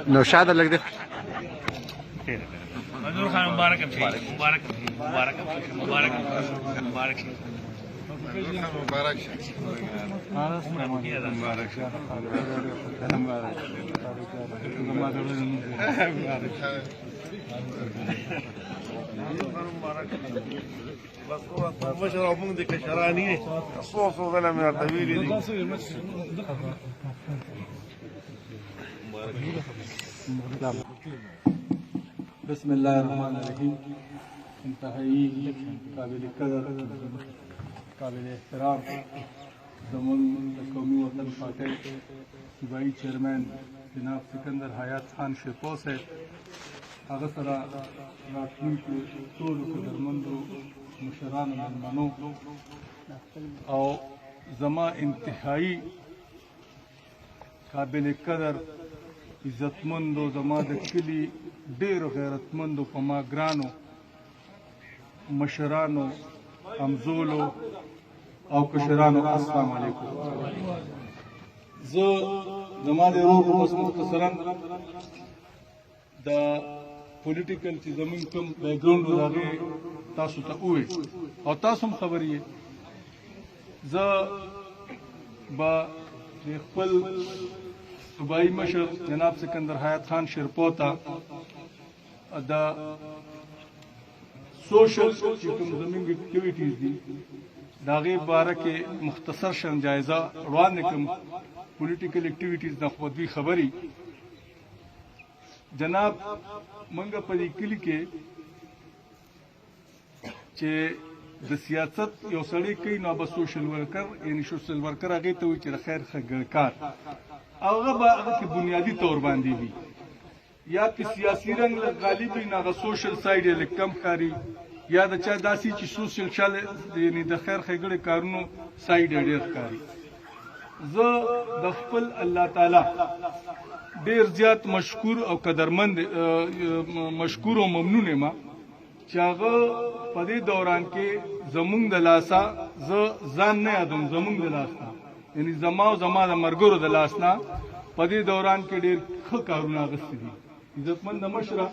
نوشاد لك ده منظور خان مبارك مبارك مبارك مبارك مبارك مشربون دي كشراني الصوص ولا من الطويل دي بسم الله الرحمن الرحيم. انتهایی قابل قدر قابل احترام زمون قومی وطن پارٹی صوبائی چیئرمین جناب سکندر حیات خان شیرپو صاحب هغه سره راتلونکو ټولو قدرمندو مشرانو مېلمنو او زما انتهایی قابل قدر عزتمندو زما د کلي ډېرو غیرتمندو په ما ګرانو مشرانو همزولو او کشرانو السلام علیکم. زه زما د ورور اوس مختصرا د پولیټیکل چې زموږ کوم بیکګراوند و هغې تاسو ته ووایي او تاسو هم خبر یې. زه به د خپل صوبایي مشر جناب سکندر حیات خان شیرپو ته د سوشل چې کوم زموږ اکټیویټیز دي د هغې باره کې مختصر شان جایزه وړاندې کړم. پولیټیکل اکټیویټیز نه خو دوی خبرې جناب موږ په دې کلي کې چې د سیاست یو سړی کوي نو به سوشل ورکر یعنی سوشل ورکر هغې ته وایي چې د خیر کار هغه به هغه کې بنیادي طور باندې وي یا په سیاسي رنګ غالب وي نو هغه سوشل سایډ یې لږ کم ښکاري یا د چا داسې چې سوشل چل یعنی د خیر ښېګړې کارونو سایډ یې ډېر ښکاري. زه د خپل الله تعالی ډېر زیات مشکور او قدرمند مشکور او ممنون یم چې هغه په دې دوران کې زموږ د لاسه زه ځان نه یادوم زموږ د لاس نه یعنی زما او زما د ملګرو د لاس نه په دې دوران کې ډېر ښه کارونه اخیستي دي. عزتمند مشره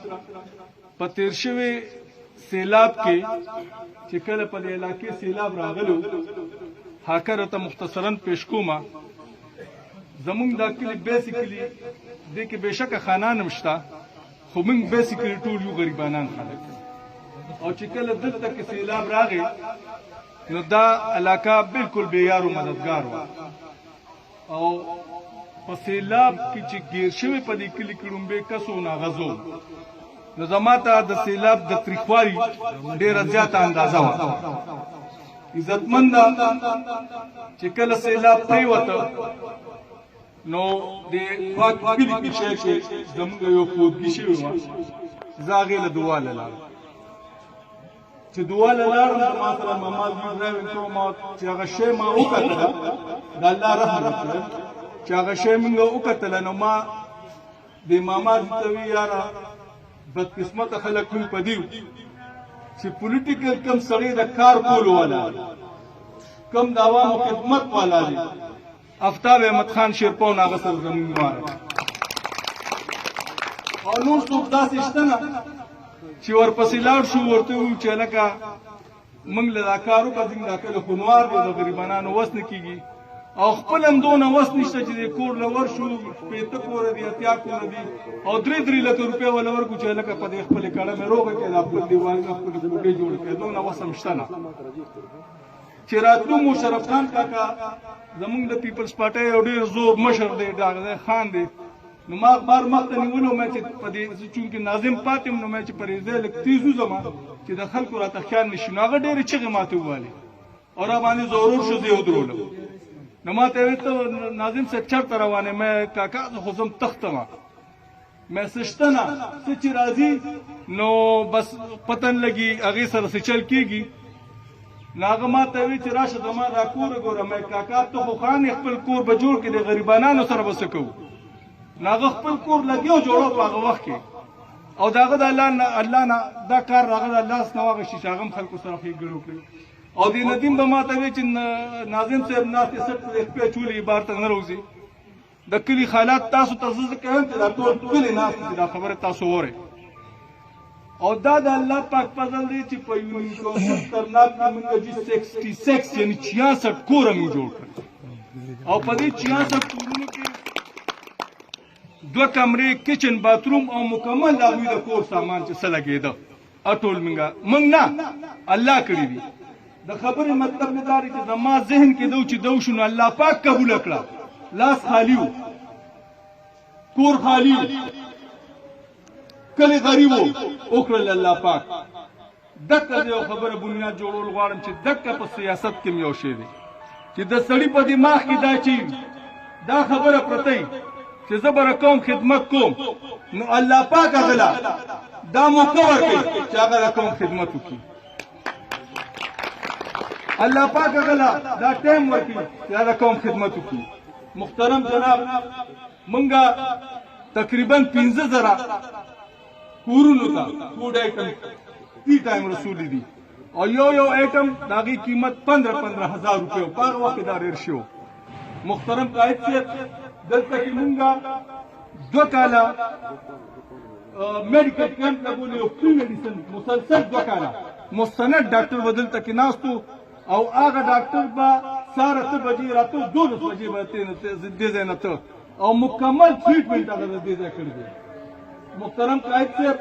په تېر شوي سیلاب کې چې کله په دې علاقې سیلاب راغلو حاکر ته مختصرا پیش کوم. زموږ دا کلي بیسیکلي دې کې بېشکه خانان هم شته خو موږ بیسیکلي ټول یو غریبانان خلک او چې کله دلته کې سیلاب راغی نو دا علاقه بالکل بېیار و مددګار وه او په سیلاب کې چې ګیر شوی په دې کلي کې ړومبی کس و ناغزو نو زما ته د سیلاب د تریخوالي ډېره زیاته اندازه وه. عزتمنده چې کله سیلاب پرېوته نو د پاک کلي کې شی کې زموږ یو خودګي شوې وه زه هغې له دعا له لاړم چې دعا له لاړم زما سره ماما زوی ډرایوینګ کوم چې هغه شی ما وکتله د الله رحم وکړه چې هغه شی موږ وکتله نو ما د ماما زوی ته وي یاره بدقسمته خلک موږ په دې چې پولیټیکل کم سړی د کار کولو والا کم د عوامو خدمت والا دی آفتاب احمد خان شیرپو هغه سره زموږ واره او نور څوک داسې شته نه چې ورپسې لاړ شو ورته ووایو چې هلکه موږ له دا کار وکړه زموږ دا کله خونوار دی د غریبانانو وس نه کېږي او خپل هم دونه وس نشته چې د کور له ورشو 50 کوره دي 80 کوره دي او 3 لکه روپۍ وله ورکړو چې هلکه په دې خپلې کړه مې روغه کړې دا خپل دیوالونه خپلې کوټې جوړې کړې دونه وس هم شته نه. چې راتلو مشرف خان کاکا زموږ د پیپلز پارټۍ یو ډېر زور مشر دی ډاغذی خان دی نو ما اخبار مخته نیولو مې چې په دې چونکې ناظم پاتې یم نو مې چې په ریزی لږ تیز وځم چې د خلکو راته خیال نه شي نو هغه ډېرې چغې ماته ووالې او را باندې زورور شو زه یې ودرولم نو ما ته ویل ته ناظم صاحب چېرته روان یې مې کاکا زه خو ځم تختم مې څه شته نه څه چې راځي نو بس پته نه لګي هغې سره څه چل کېږي نو هغه ما ته وی چې راشه زما دا کور ګوره مې کاکا ته خو خان خپل کور به جوړ کړي د غریبانو سره به څه کوو نو هغه خپل کور لګیو جوړو په هغه وخت کې او د هغه د الله نه دا کار راغی د الله څخه واغشي چې هغه هم خلکو سره ښېګړه وکړي او دې ندیم به ما ته وی چې ناظم صاحب ناستې سټ خپې چولې بار ته نه راوځي د کلي حالات تاسو ته زه کوم چې دا ټول کلي ناست دي دا خبره تاسو وره او دا د الله پاک فضل دی چې په یونیکو ترناب کې موږ جی 66 یعنی 66 کور موږ جوړ کړ او په دې 66 کورونو کې 2 کمرې کچن باتروم او مکمل هغوی د کور سامان چې څه لګېده اټول موږ نه الله کړي دي د خبرې مطلب دا دی چې زما ذهن کې دو چې دو شنو الله پاک قبول کړه لاس خالی و کور خالی کلی غریبو وکړل الله پاک دغه یو خبره بنیاد جوړول غواړم چې دغه په سیاست کې یو شی دی چې د سړي په دماغ کې دا چې دا خبره پرته چې زه به کوم خدمت کوم نو الله پاک غلا دا موقع ورکړي چې هغه کوم خدمت وکړي الله پاک غلا دا ټیم ورکړي چې هغه کوم خدمت وکړي محترم جناب منګه تقریبا 15000 کورونو ته فوډ آیټم 3 ټایم رسولي دي او یو آیټم داغي قیمت 15,000 روپیو په وخت دا ډیر شو محترم قائد صاحب دلته کې مونږه 2 کاله میډیکل کیمپ لګولې او فری میډیسن مسلسل 2 کاله مستند ډاکټر بدلته کې ناستو او هغه ډاکټر به ساره 8 بجې راته 12 بجې به دې ځای نه ته او مکمل ټریټمنټ هغه دې ځای کړی دی محترم قائد صاحب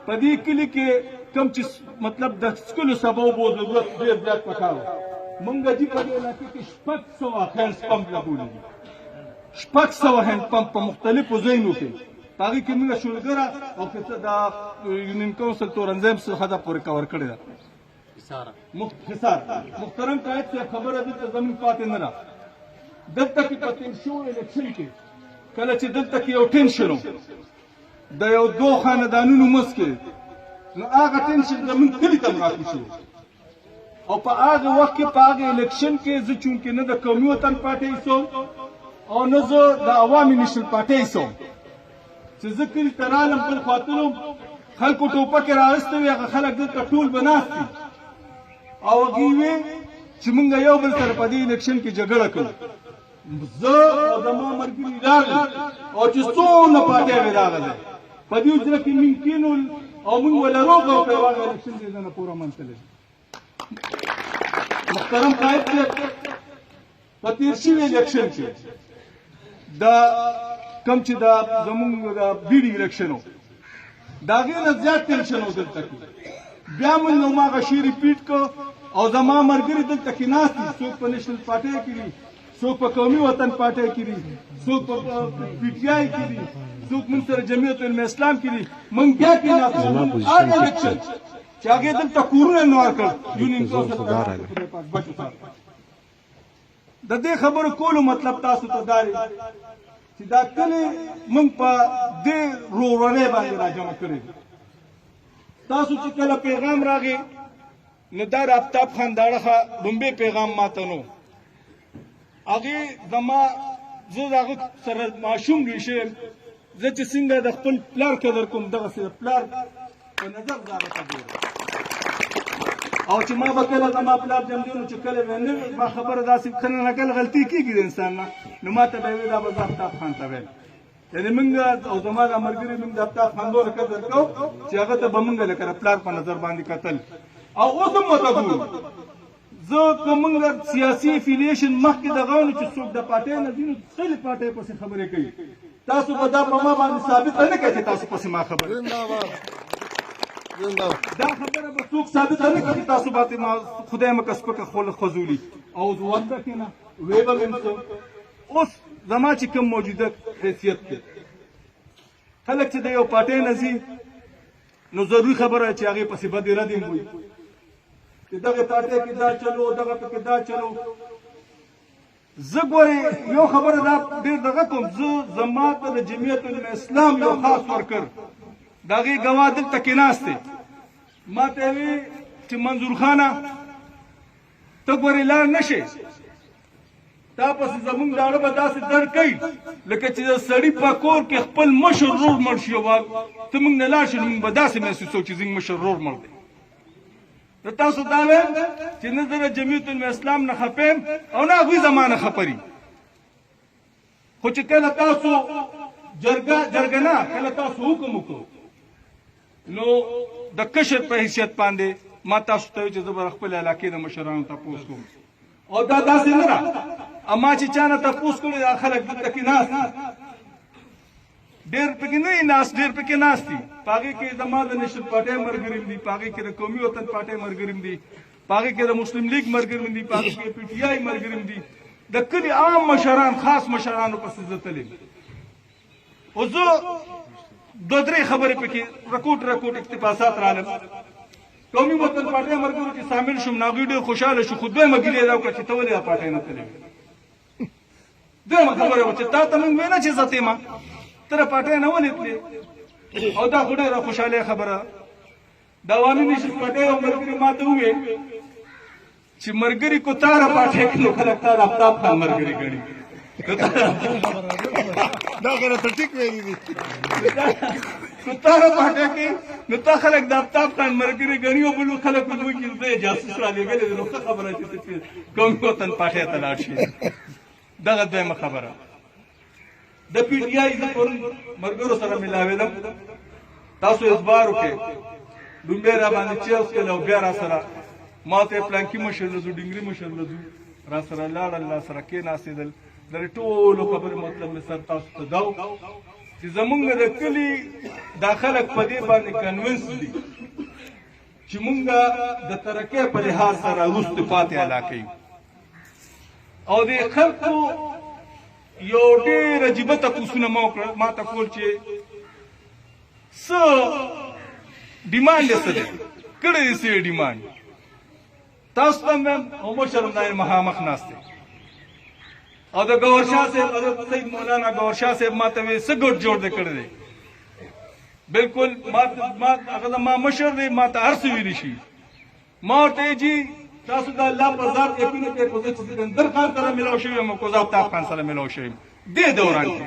په دې کلي کې کوم چې مطلب د سکولو سبب وو ضرورت ډېر زیات پکار مونږ چې په دې علاقې کې 600 هینډ پمپ لګولي دي 600 هینډ پمپ په مختلفو ځایونو کې هغې کې موږ شولګره او که دا یونین کونسل تورنزیم څخه دا پورې کور کړې ده حصار محترم قائد صاحب خبره دلته زموږ پاتې نه ده دلته کې په تیر شوي الیکشن کې کله چې دلته کې یو ټینشن و د یو 2 خاندانونو منځ کې نو هغه ټینشن زموږ کلي ته راکوي شو او په هغه وخت کې په هغه الیکشن کې زه چونکې نه د قومي وطن پارټۍ سوم او نه زه د عوامي نیشنل پارټۍ سوم چې زه کلي ته رالم بل خواته خلکو ټوپکې راوستې وې هغه خلک دلته ټول به ناست دي او هغوی وې چې موږ یو بل سره په دې الیکشن کې جګړه کوو زه او زما ملګري راغلي او چې څومره پارټۍ راغلی په دې وجه کې موږ کېنول او موږ ولا روغ او پیوان الیکشن دې نه پوره منتلل محترم قائد صاحب په تیر شوي الیکشن کې دا کم چې دا زموږ دا بیډي الیکشن و د هغې نه زیات ټینشن و دلته کې بیا موږ نو ما هغه شی ریپیټ کړ او زما ملګري دلته کې ناست دي څوک په نیشنل پارټۍ کې دي څوک په قومي وطن پارټۍ کې دي څوک په پی ټي آی کې دي څوک موږ سره جمعیت الاسلام کې دي موږ بیا کې ناست هغه الیکشن چې هغې دلته کورونه نه ورکړل یونین کونسل د دې خبرو کولو مطلب تاسو ته دا دی چې دا کلي موږ په دې رورنۍ باندې راجمع کړی تاسو چې کله پیغام راغی نو دا د آفتاب خان داړه لومبی پیغام ماته نو هغې زما زه د هغه سره ماشوم لوی شوی زه چې څنګه د خپل پلار قدر کوم دغسې د پلار په نظر زه هغه ته ګورم او چې ما به کله زما پلار جمدي نو چې کله به نه ما خبره داسې کله نه کله غلطي کېږي د انسان نه نو ما ته به یې ویل دا به زه آفتاب خان ته ویل یعنې موږ او زما دا ملګري موږ د آفتاب خان دونه قدر کوو چې هغه ته به موږ لکه د پلار په نظر باندې کتل او اوس هم ورته ګورو زه که موږ سیاسي افیلیشن مخکې دغه نو چې څوک د پارټۍ نه ځي نو خپلې پارټۍ پسې خبرې کوي تاسو به دا په ما باندې ثابته نه کړئ چې تاسو پسې ما خبرې دا خبره به څوک ثابته نه کړي تاسو باندې ما خدای مکه سپکه خوله خزولي او زه ورته کښېنه ویې به مې څه اوس زما چې کوم موجوده حیثیت دی خلک چې د یو پارټۍ نه ځي نو ضروري خبره چې هغې پسې بدې ردې هم وي چې دغه پارټۍ کې دا چلو دغه پکې دا چلو زه ګورې یو خبره دا ډېر دغه کوم زه زما ته د جمعیت الاسلام یو خاص ورکر د هغې ګواه دلته کېناست دی ما ته یې ویې چې منظور خانه ته ګورې لاړ نه شې تا پسې زمونږ داړه به داسې در کوي لکه چې د سړي په کور کې خپل مشر رور مړ شي ته موږ نه لاړ شو نو موږ به داسې محسوسوو چې زموږ مشر رور مړ دی زه تاسو دا وایم چې نه زه د جمعیت اسلام نه خفه یم او نه هغوی زما نه خفري خو چې کله تاسو جرګه نه کله تاسو حکم وکړو نو د کشر په حیثیت باندې ما تاسو ته چې زه به خپل علاقې د مشرانو تپوس کوم او دا داسې نه ده اما چې چا نه تپوس کړی دا خلک دلته کې ناست دي ډېر پکې نه ناست ډېر پکې ناست دي په هغې کې زما د نشر پارټۍ ملګري دي په هغې کې د قومي وطن پارټۍ ملګري دي په هغې کې د مسلم لیگ ملګري دي په هغې کې پی ټي آی ملګري دي د کلي عام مشران خاص مشرانو پسې زه تللی او زه دوه درې خبرې پکې رکوټ اقتباسات رالم قومي وطن پارټۍ ملګرو کې شامل شوم نو هغوی ډېر خوشحاله شو خو دویمه ګیلې یې دا وکړه چې ته ولې دا پارټۍ نه تللی دویمه خبره وه چې تا ته موږ ویل چې زه تېما ته د پارټۍ نه ولې تلې او دا خو ډېره خوشحالۍ خبره د عوامي نشر پارټۍ یو ملګري ما ته وویل چې ملګري کو تا را پارټۍ کې نو خلک تا د آفتاب خان ملګري ګڼي دا خبره ته ټیک ویلي دي نو تا را پارټۍ کې نو تا خلک د آفتاب خان ملګري ګڼي او بل خلک وایي چې زه جاسوس رالېږلی دی نو ښه خبره چې ته قومي وطن پارټۍ ته لاړ شې دغه دویمه خبره د پی ټي آی زه پرون ملګرو سره ملاوېدم تاسو اخبار وکړئ لومبۍ را باندې چیرس کړل او بیا را سره ما ته پلانکي مشر لزو ډنګري مشر لزو را سره لاړل را سره کېناستېدل د ټولو خبرې مطلب مې سر تاسو ته دا چې زمونږ د کلي دا خلک په دې باندې کنوینس دي چې مونږ د ترقۍ په لحاظ سره وروسته پاتې علاقه یو او د خلکو یو ډېر عجیبه تپوسونه ما ته کول چې څه ډیمانډ یې څه دی کړی دی څه یې ډیمانډ تاسو ته مې او مشر همدارې مخامخ ناست دی او د ګور شاه صاحب حضرت سید مولانا ګور شاه صاحب ما ته ویل څه ګډ جوړ دی کړی دی بلکل هغه زما مشر دی ما ته هر څه ویلی شي ما ورته جي تاسو د الله په ذات یقین کوئ خو زه چې سکندر خان سره ملاو شوی یم او کوزه آفتاب خان سره ملاو شوی یم دې دوران کې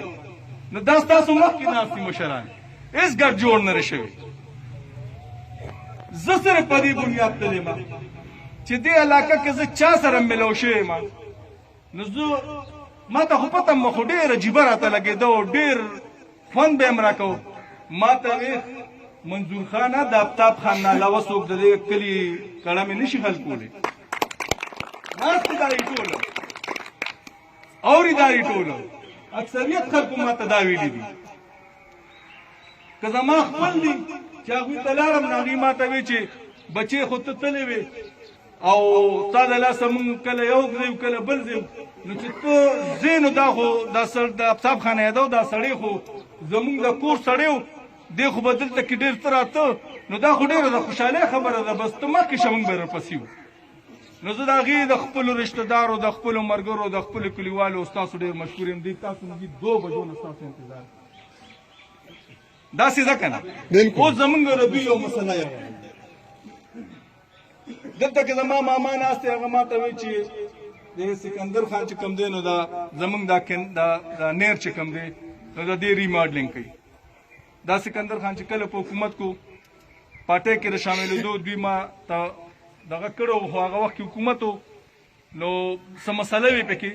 نو دا ستاسو مخکې ناست دي مشران هېڅ ګډ جوړ نه دی شوی زه صرف په دې بنیاد تللی یم چې دې علاقه کې زه چا سره ملاو شوی یم نو زه ما ته خو پته مه خو ډېر عجیبه راته لګېده او ډېر خوند به یې م راکو ما ته منظور خانه د آفتاب خان نه علاوه څوک د دې کلي کړه مې نشي حل کولی ناست دا یې ټوله اوري دا یې ټوله اکثریت خلکو ما ته دا ویلي دي که زما خپل دي چې هغوی ته لاړم نو هغوی ما ته وی چې بچې خو ته تللی وې او تا د لاسه مونږ کله یو ځای کله بل ځای نو چې ته ځې نو دا خو د آفتاب خان یادو دا سړی خو زمونږ د کور سړی و دی خو به دلته کې ډېر څه راته نو دا خو ډېره د خوشحالۍ خبره ده بس ته مخکې شه مونږ به یې راپسې وو نو زه د هغې د خپلو رشته دارو د خپلو ملګرو د خپلو کلیوالو ستاسو ډېر مشهور یم دی تاسو مږي 2 بجو نه ستاسو انتظار داسې ده که نه اوس زمونږ د دوی یو مسله یوه دلته کې زما ماما ناست دی هغه ما ته وایي چې د سکندر خان چې کوم دی نو دا زمونږ دا نیر چې کوم دی نو د دې ریماډلینګ کوي دا سکندر خان چې کله په حکومت کو پارټۍ کې د شاملېدو دوی ما ته دغه کړی و خو هغه وخت کې حکومت و نو څه مسله وې پکې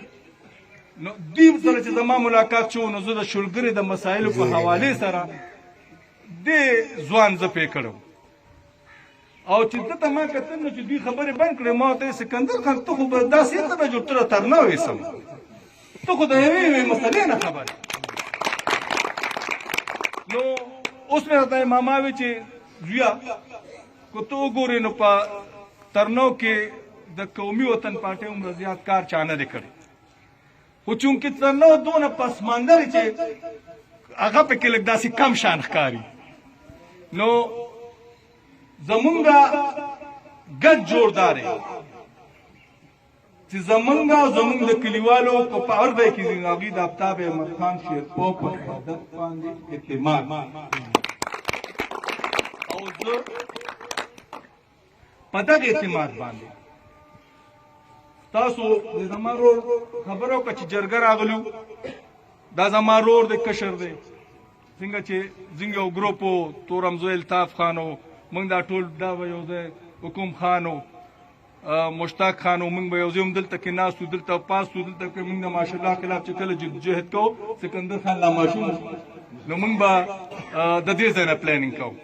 نو دوی سره چې زما ملاقات شو نو زه د شلګرې د مسایلو په حوالې سره دې ځوان زه پې کړی او چې دته ما کتل نو چې دوی خبرې بند کړې ما ورته سکندر خان ته خو به داسې ته به جوړ ته ترنه ویسم ته خو د یوې مسلې نه خبر نو اوس مې راته ماما وی چې زویا کو ته وګورې نو په ترنو کې د قومي وطن پارټۍ عمر زیات کار چا نه دی کړی خو چونکې ترنو دونه پسماندر چې هغه پکې لږ داسې کم شان ښکاري نو زمونږ ګډ جوړدار چې زمونږ د کلیوالو په پاور ځای کې دي هغوی د آفتاب احمد خان شیرپو په عبادت باندې اعتماد او زه په دغه اعتماد باندې تاسو د زما رور خبره وکړه چې جرګه راغلو دا زما رور د کشر دی څنګه چې زنګ یو ګروپ و تورمزو الطاف خان و موږ دا ټول دا به یو ځای حکوم خان و مشتاق خان و موږ به یو ځای هم دلته کې ناست وو دلته پاس وو دلته کې موږ د ماشاءالله خلاف چې کله جهد کوو سکندر خان لا ماشوم نو موږ به د دې ځای نه پلانینګ کوو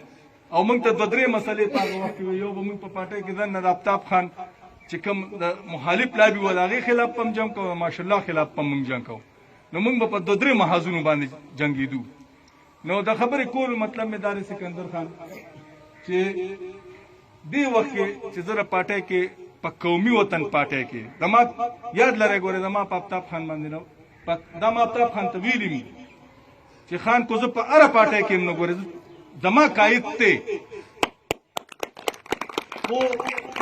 او موږ ته دوه درې مسلې په هغه وخت کې یو به موږ په پارټۍ کې ځان نه د آفتاب خان چې کوم د مخالف لابي و د هغې خلاف په هم جنګ کوو ماشاءالله خلاف په موږ جنګ کوو نو موږ به په دوه درې محاذونو باندې جنګېدو نو د خبرې کولو مطلب مې دا دی سکندر خان چې دې وخت کې چې زه د پارټۍ کې په قومي وطن پارټۍ کې زما یاد لرئ ګورئ زما په آفتاب خان باندې نه دا ما آفتاب خان ته ویلي مي چې خان کو زه په هره پارټۍ کې هم نه ګورئ زما قاید دی خو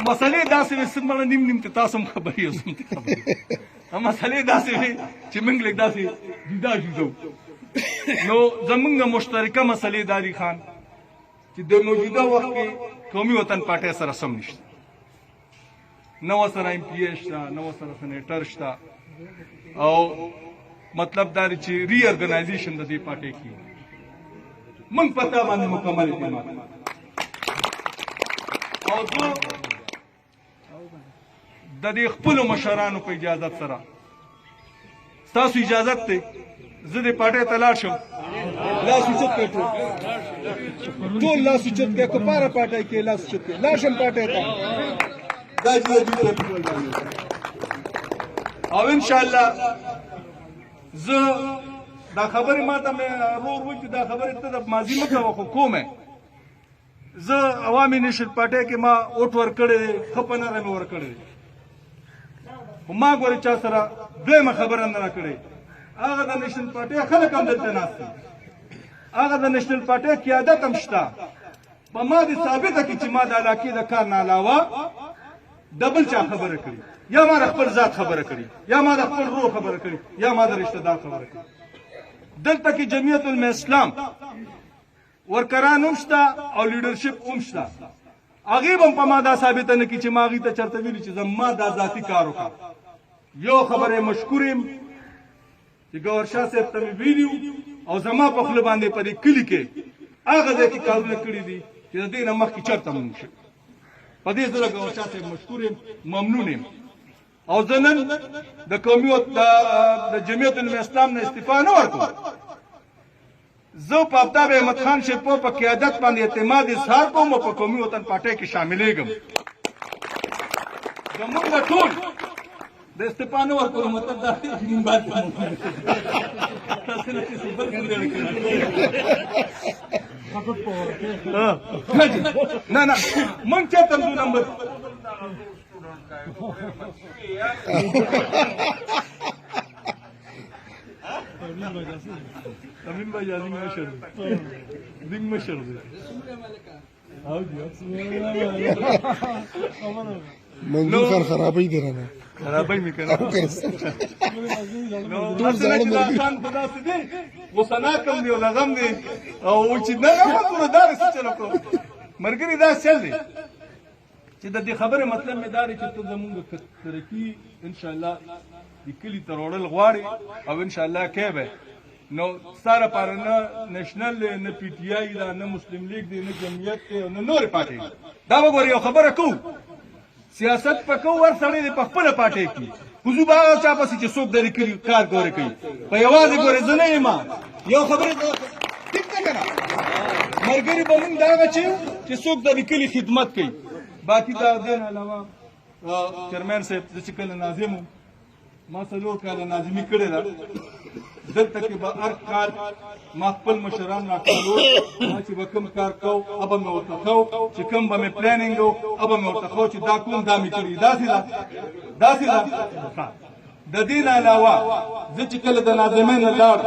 مسلې داسې وې څومره نیم نیم ته تاسو هم خبرې یو څوم ته خبرې مسلې داسې وې چې موږ لږ داسې جدا جدا نو زمونږ مشترکه مسلې داري خان چې د موجوده وخت کې قومي وطن پارټۍ سره سم نشته نه ورسره ایم پی ای شته نه ورسره سینیټر شته او مطلب دا دی چې ری ارګنایزیشن د دې پارټۍ کې موږ پتا باندې مکمل اعتماد او زه د دې خپلو مشرانو په اجازت سره ستاسو اجازت دی زه دې پارټۍ ته لاړ شم لاس اوچت کړئ ټول لاس اوچت کړئ که پاره پارټۍ کې لاس اوچت کړئ لاړ شم پارټۍ ته دا او انشاءالله زه دا خبرې ما ته مې رور وایي چې دا خبرې ته د ماضي مه کوه خو کومه زه عوامي نیشنل پارټۍ کې ما اوټ ورکړی دی ښه په نره مې ورکړی دی خو ما ګورې چا سره دویمه خبره نه راکړې هغه د نیشنل پارټۍ خلک هم دلته ناست دي هغه د نیشنل پارټۍ قیادت هم شته په ما دې ثابته کړي چې ما د علاقې د کار نه علاوه د بل چا خبره کړي یا ما د خپل ذات خبره کړي یا ما د خپل روح خبره کړي یا ما د رشته دار خبره کړي دلته کې جمعیت علماء اسلام ورکران هم شته او لیډرشپ هم شته هغې به هم په ما دا ثابته نه کړي چې ما هغې ته چېرته ویلي چې زما دا ذاتي کار وکړه یو خبره مشکور یم چې ګور شاه صاحب ته مې ویلي او زما په خوله باندې په دې کلي کې هغه ځای کې کارونه کړي دي چې د دې نه مخکې چېرته مونږ شي په دې زه له ګور شاه صاحب مشکور یم ممنون یم او زه نن د قومي د جمعیت علماء اسلام نه استعفا نه ورکوم زه په آفتاب احمد خان شیپو په قیادت باندې اعتماد اظهار کوم او په قومي وطن پارټۍ کې شاملېږم زمونږ ټول د استعفا نه ورکولو مطلب دا دی چې موږ باید نه نه موږ چېرته ځو نمبر امین بھائی زنگ مشر زنگ مشر منظور خان خرابی دی رانه خرابی میکنه نو خان خدا سے دی وہ سنا کم دی ولا غم دی او چې نه غوړو دار څه چلو کو مرګري دا چل دی چې د دې خبره مطلب مې داري چې ته زمونږ ترقی ان شاء الله د کلی تروړل غواړي او ان شاء الله کې به نو ساره پر نه نېشنل نه پی ټی آی دا نه مسلم لیگ دی نه جمعیت دی نه نور پارټي دا وګورئ یو خبره کو سیاست پکو ور سړی د خپل پارټي کې خو باغ چا پسې چې څوک د کلی کار کوي په یوازې ګورې زه نه یم یو خبره ټیک ده کنه مرګري به مونږ دا چې څوک د کلی خدمت کوي باقي دا دین علاوه چیرمن صاحب چې کله ناظم ما څلور کاله ناظمي کړې ده دلته کې به هر کار ما خپل مشران راټولو ما چې به کوم کار کوو هغه مې ورته ښو چې کوم به مې پلانینګ و هغه مې ورته ښو چې دا کوم دا مې کړي داسې ده د دې نه علاوه زه چې کله د ناظمۍ نه لاړ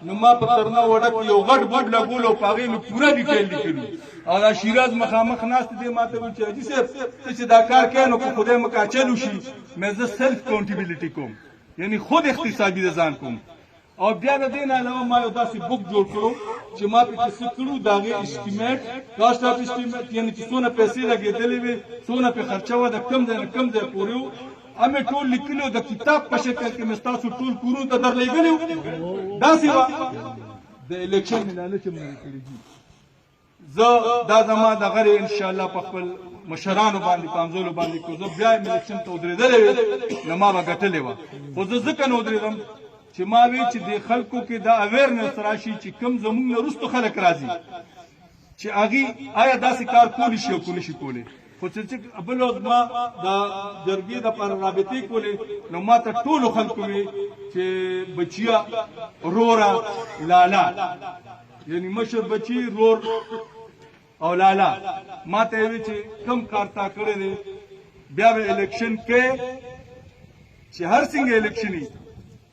نو ما په ترنه وډه کې یو غټ بوډ لګولو په هغې مې پوره ډیټیل لیکلي او دا شیراز مخامخ ناست دی ما ته ویل چې حاجي صاحب ته چې دا کار کوې نو که خدای مکاچل وشي مې زه سلف اکاونټیبلټي کوم یعنی خود اقتصادي د ځان کوم او بیا د دې نه علاوه ما یو داسې بک جوړ کړو چې ما پکې څه کړو د هغې اسټیمیټ کاسټ اف اسټیمیټ یعنې چې څونه پیسې لګېدلې وې څونه پې خرچه وه د کوم ځای نه کوم ځای پورې و امې ټول لیکلو د کتاب په شکل کې مې ستاسو ټول کورونو ته درلېږلي داسې وه د الیکشن مې لالچ هم نه کړي دي زه دا زما دغه انشاءالله په خپل مشرانو باندې پامزولو باندې کو زه بیا الیکشن ته ودرېدلی وې نو ما به ګټلې وه خو زه ځکه نه ودرېدم چې ما وی چې د خلکو کې دا اویرنس راشي چې کم زمونږ نه وروستو خلک راځي چې هغې آیا داسې کار کولی شي او کو نه شي کولی خو چې بل ورځ ما د جرګې دپاره رابطې کولې نو ما ته ټولو خلکو وی چې بچیا روره لالا یعنی مشر بچی رور او لالا ما ته وی چې کم کار تا کړی دی بیا به الیکشن کې چې هر څنګه الیکشن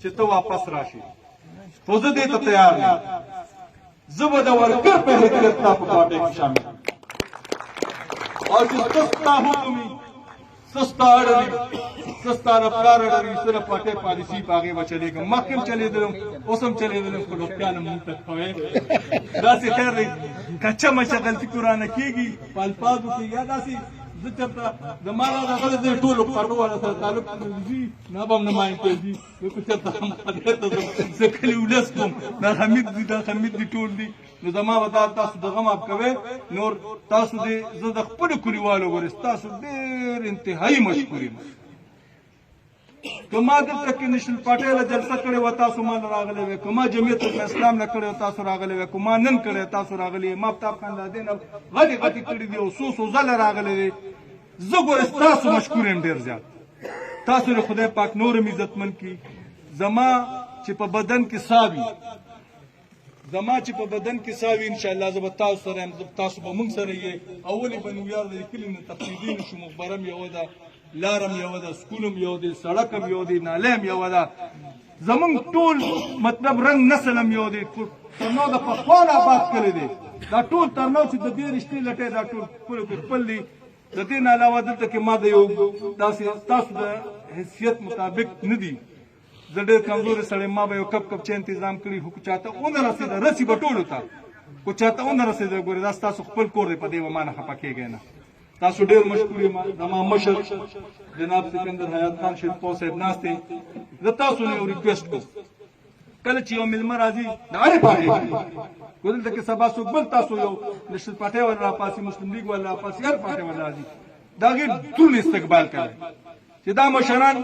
چې ته واپس راشي خو زه دې ته تیار یم زه به د ورکر په حیثیت ستا په پارټۍ کې شامل او چې ستا حکم وي ستا اړه وي ستا د پلار اړه وي سره پارټۍ پالیسي په هغې به چلېږم مخکې هم چلېدلم اوس هم چلېدلم خو ډوکټیان هم مونږ ته کوی داسې خیر دی کچه مچه غلطي کو رانه کېږي په الفاظو کې یا داسې زه چېرته زما دغه دی ټولو پارټو والا سره تعلق ځي نه به هم نماینده ځي زه که چېرته خدای ته ځم زه کلي ولس کوم دا حمید دي دا حمید دي ټول دي نو زما به دا تاسو دغه ماف کوئ نور تاسو دې زه د خپلو کلیوالو ګورې ستاسو ډېر انتهایي مشکور یم که ما دلته کې نشنل پارټۍ له جلسه کړې وه تاسو ما نه راغلی وې که ما جمعیت اسلام نه کړې وه تاسو راغلی وې که ما نن کړی تاسو راغلي یې ما افطاب خان دادې نه غټې غټې کړي دي او څو ځله راغلی دی زه ګورې ستاسو مشکور یم ډېر زیات تاسو د خدای پاک نور هم عزتمن کړي زما چې په بدن کې ساه وي زما چې په بدن کې ساه وي انشاءالله زه به تاسو سره یم تاسو به موږ سره یې اولې به نویار د کلي نه تقریبي نه شو مخبره م یوه ده لارم یوه ده سکول هم یو دی سړک هم یو دی نالی هم یوه ده زمونږ ټول مطلب رنګ نسل هم یو دی ترنو د پخوا نه آباد کړی دی دا ټول ترنو چې د دې رشتې لټۍ دا ټول خپلو کې خپل دي د دې نه علاوه دلته کې ما د یو داسې تاسو د حیثیت مطابق نه دي زه ډېر کمزوري سړی ما به یو کپ کپ چای انتظام کړي خو که چاته ونه رسېده رسي به ټولو ته خو چاته ونه رسېده ګورې دا ستاسو خپل کور دی په دې به ما نه خفه کېږئ نه تاسو ډېر مشکور یم زما مشر جناب سکندر حیات خان شیرپور صاحب ناست دی زه تاسو نه یو ریکویسټ کوم کله چې یو مېلمه راځي د هرې پارټۍ خو دلته کې سبا څوک بل تاسو یو نشنل پارټۍ والا راپاسي مسلم لیګ والا راپاسي هر پارټۍ والا راځي د هغې ټول استقبال کوئ چې دا مشران